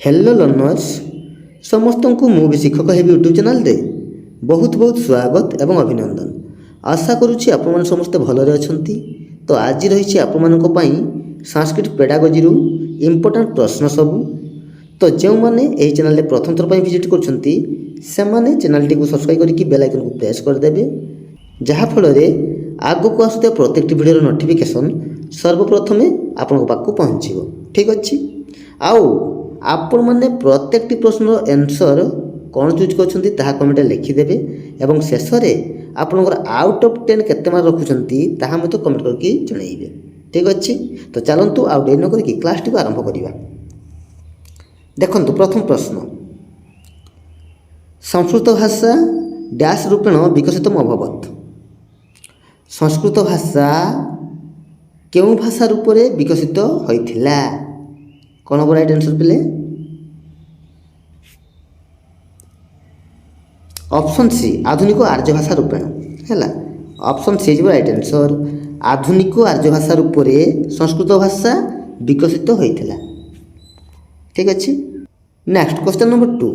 Hello learners समस्त को मुझे शिक्षक हेबी यूट्यूब चैनल दे बहुत बहुत स्वागत एवं अभिनंदन। आशा करुच्ची आपण समस्ते भलरे अछंती। तो आज रही आपण संस्कृत पेडागोजी इम्पोर्टाट प्रश्न सबू। तो जो मैंने यही चैनल प्रथम थर विजिट करछंती सेमाने चैनल टी को सब्सक्राइब करके बेल आइकन को प्रेस करदेवे, जहाँफल आग को आसुवा प्रत्येक वीडियो नोटिफिकेशन सर्वप्रथमे आपण पाखु पहुँचो। ठीक अच्छे आपण मैंने प्रत्येक प्रश्नर एनसर कौन चूज कर कमेंट लिखिदेवे और शेष में आपंकर आउट ऑफ 10 केते मार्क रखुंट मत कमेंट करके जनइबे। ठीक अच्छे तो चलतु आउ डेरी नक क्लास टी आरंभ करवा। देखु प्रथम प्रश्न, संस्कृत भाषा डैश रूपेण विकसित अभवत। संस्कृत भाषा क्यों भाषा रूप से विकसित होइथिला? कौन हम राइट आंसर पे? ऑप्शन सी आधुनिक आर्य भाषा रूपेण है। Option C is right answer. आधुनिक आर्य भाषा रूप से संस्कृत भाषा विकसित होइथिला। ठीक अच्छे। नेक्स्ट क्वेश्चन नंबर 2,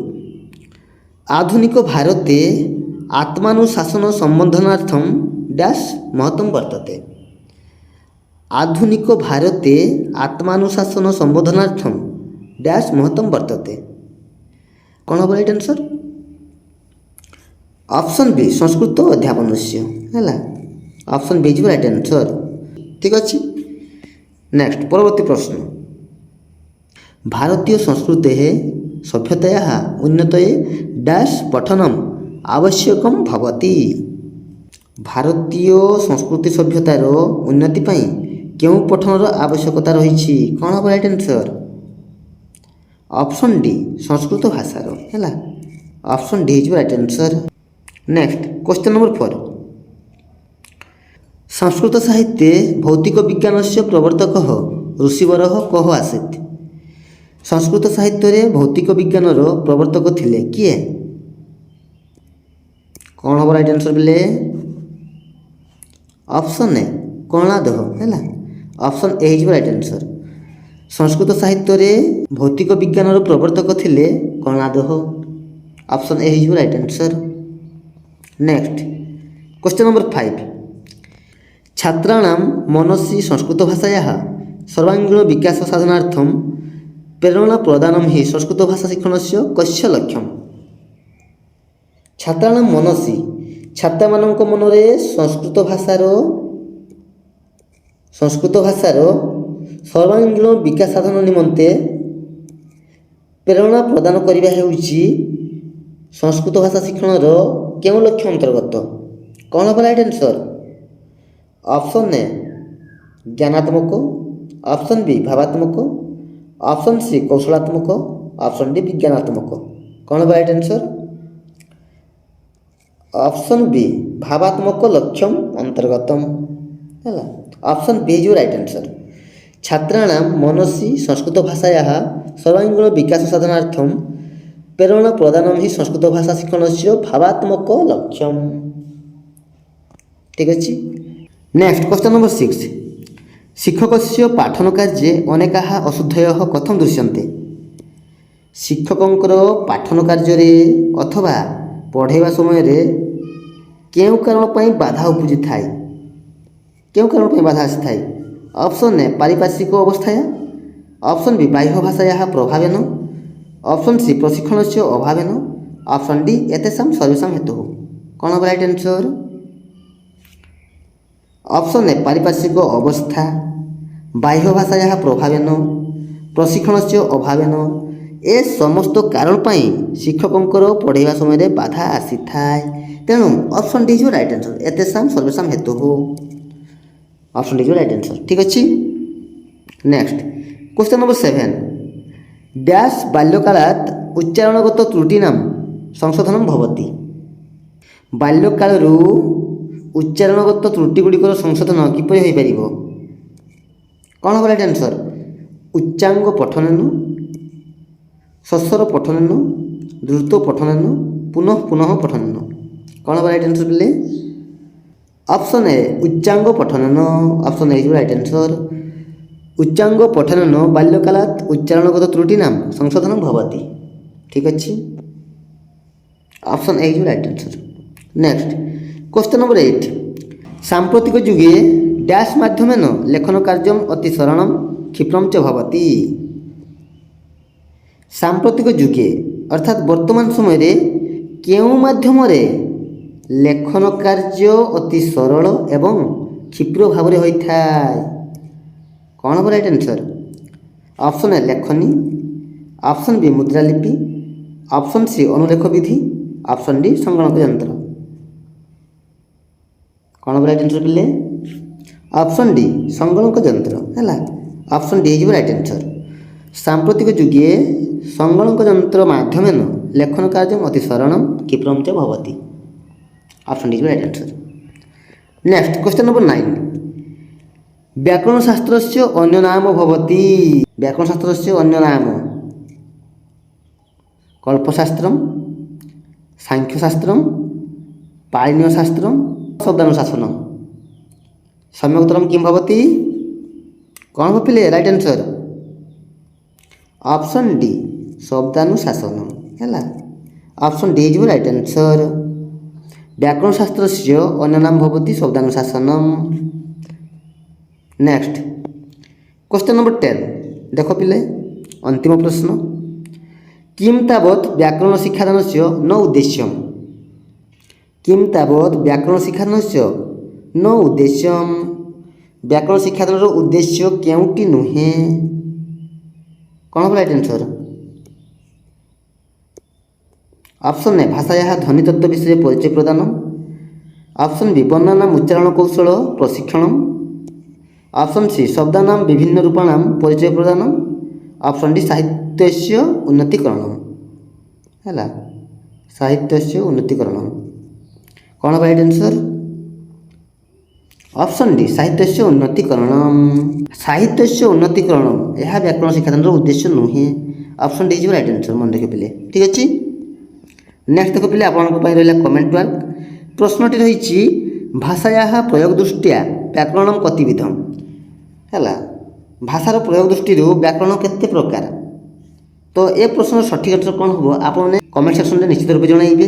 आधुनिक भारते आत्मानुशासन संबोधनार्थम डैश महत्वम वर्तते। आधुनिक भारते आत्मानुशासन संबोधनार्थम डैश महत्वम वर्तते। कौन हम right answer? Option B Sanskrit अध्यापन है। Option B is right answer. ठीक अच्छे। नेक्स्ट परवर्ती प्रश्न, भारतीय संस्कृते सभ्यतया उन्नतये डैश पठनम आवश्यकम भवति। भारतीय संस्कृति सभ्यतार उन्नति पाई क्यों पठनर आवश्यकता रही? कौन हम right answer? Option D Sanskrit भाषार है। Option D is right answer. Next question number 4, Sanskrit साहित्ये भौतिक विज्ञान से प्रवर्तक ऋषिवर कह आसीत्। संस्कृत साहित्य भौतिक विज्ञान प्रवर्तक थिले किए? कौन हम राइट आंसर बोले? ऑप्शन ए कर्णादह है। Option A is right answer. Sanskrit साहित्य भौतिक विज्ञान प्रवर्तक थिले Kanada. Option A is right answer. Next question number 5, छात्राणां मनसि संस्कृत भाषायाः सर्वांगीण विकास साधनार्थम प्रेरणा प्रदानम ही संस्कृत भाषा शिक्षणस्य कस्य लक्ष्यम। छात्राणां मनसि छात्रा मानक मनरे संस्कृत भाषार सर्वांगीण विकास साधन निमंते प्रेरणा प्रदान करने हेउछि संस्कृत भाषा शिक्षणर केउं लक्ष्य अंतर्गत? कौन हम राइट आंसर? ऑप्शन ए ज्ञानात्मक, ऑप्शन बी भावात्मक, ऑप्शन सी कौशलात्मक, ऑप्शन डी विज्ञानात्मक। कौन हम राइट आंसर? ऑप्शन बी भावात्मक लक्ष्यम अंतर्गतम है। Option B is right answer. छात्राणां मनसि संस्कृत भाषायाः सर्वांगीण विकास साधनार्थम प्रेरणा प्रदानम ही संस्कृत भाषा शिक्षणस्य भावात्मक लक्ष्यम। ठीक अच्छे। नेक्स्ट क्वेश्चन नंबर 6, शिक्षकस्य पाठन कार्ये अनेकाः अशुद्धयः कथं दृश्यन्ते। शिक्षकंकर पाठन कार्य अथवा पढ़ाइबा समय केउं कारण पई बाधा उपजी थाए? केउं कारण पई बाधा आसी थाए? ऑप्शन ए पारिपार्श्विक अवस्थाया, ऑप्शन बी बाह्य भाषायाः प्रभावेन, ऑप्शन सी प्रशिक्षण से अभावेन, ऑप्शन डी एतेषां सर्वेषां हेतु। कौन हम राइट आंसर? ऑप्शन ए पारिपार्श्विक अवस्था, बाह्य भाषायाः प्रभावेन, प्रशिक्षण से अभावेन, ए समस्त कारण पाई शिक्षकंकर पढ़ाइबा समय बाधा आसी थाए। तेणु option D is right answer. एतेषां सर्वेषां हेतु। Option D is right answer. ठीक अच्छे। नेक्स्ट क्वेश्चन नंबर 7, डैश बाल्यकालात् उच्चारणगत त्रुटीनां संशोधनं भवति। बाल्यकालरू उच्चारणगत त्रुटिगुड़िकर संशोधन किपरि होई परिबो? कौन हम राइट आंसर? उच्चांग पठनेन, सस्वर पठनेन, द्रुत पठनेन, पुनः पुनः पठनेन। कौन हम राइट आंसर बोले? ऑप्शन ए उच्चांग पठनेन। Option A is right answer. उच्चांग पठन बाल्यकालात् उच्चारणगत त्रुटीनां संशोधनं भवति। ठीक अच्छे, option A is right answer. Next question number 8, सांप्रतिक युगे डैश माध्यमेन लेखन कार्यम अति सरलम क्षिप्रम च भवति। सांप्रतिक युगे अर्थात वर्तमान समय रे केउं माध्यम रे लेखन कार्य अति सरल एवं क्षिप्र भाव रे होइथाय। कौन हम राइट आंसर? ऑप्शन ए लेखनी, ऑप्शन बी मुद्रालिपि, ऑप्शन सी अनुलेख विधि, ऑप्शन डी संगणक यंत्र। कौन हम राइट आंसर पिले? ऑप्शन डी संगणक यंत्र है। Option D is right answer. सांप्रतिक युगे संगणक यंत्र माध्यमेन लेखन कार्य अति सरलम क्षिप्रम च भवति। Option D is right answer. Next question number 9, व्याकरण शास्त्रस्य अन्य नाम भवति। व्याकरण शास्त्रस्य अन्य नाम कल्पशास्त्रम, सांख्यशास्त्रम, पाणिनीयशास्त्रम, शब्दानुशासनम। सम्यक् उत्तरं किं भवति? कौन हो पिले राइट आंसर? ऑप्शन डी शब्दानुशासनम है। Option D is right answer. व्याकरण शास्त्रस्य अन्य नाम भवति शब्दानुशासनम। नेक्स्ट क्वेश्चन नंबर 10, देख पिले अंतिम प्रश्न, किं तावत् व्याकरण शिक्षादानस्य न उद्देश्यम। किं तावत् व्याकरण शिक्षादानस्य न उद्देश्यम। व्याकरण शिक्षादानर उद्देश्य केउटी नुहे। कौन हम राइट आंसर? ऑप्शन ए भाषाया ध्वनितत्व विषय परिचय प्रदान, ऑप्शन बी वर्णनाम उच्चारण कौशल प्रशिक्षण, ऑप्शन सी शब्दानां विभिन्न रूपाणां परिचय प्रदान, ऑप्शन डी साहित्यस्य उन्नतीकरण है। साहित्यस्य उन्नतीकरण। कौन हम राइट आंसर? ऑप्शन डी साहित्यस्य उन्नतीकरण। साहित्यस्य उन्नतीकरण यह व्याकरण शिक्षादानर उद्देश्य नुहे। Option D is right answer. मन रखिए पिले। ठीक अच्छे। नेक्स्ट देख पिले आपन रहा कमेंट वर्क। प्रश्नटी रही भाषाया प्रयोग दृष्टिया व्याकरण कतिविधम है। भाषार प्रयोग दृष्टि व्याकरण केते प्रकार। तो ये प्रश्न सठिक आंसर कौन हम आप कमेंट सेक्शन में निश्चित रूप जनइबे।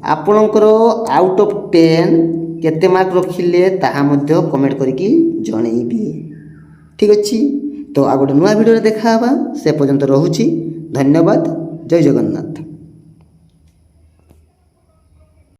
आपणकर आउट ऑफ 10 केते मार्क रखिले ताहा मध्य कमेंट करके जनइबे। ठीक अच्छे। तो आ गोटे नुआ वीडियो देखा से पर्यंत रहुछि। धन्यवाद। जय जगन्नाथ।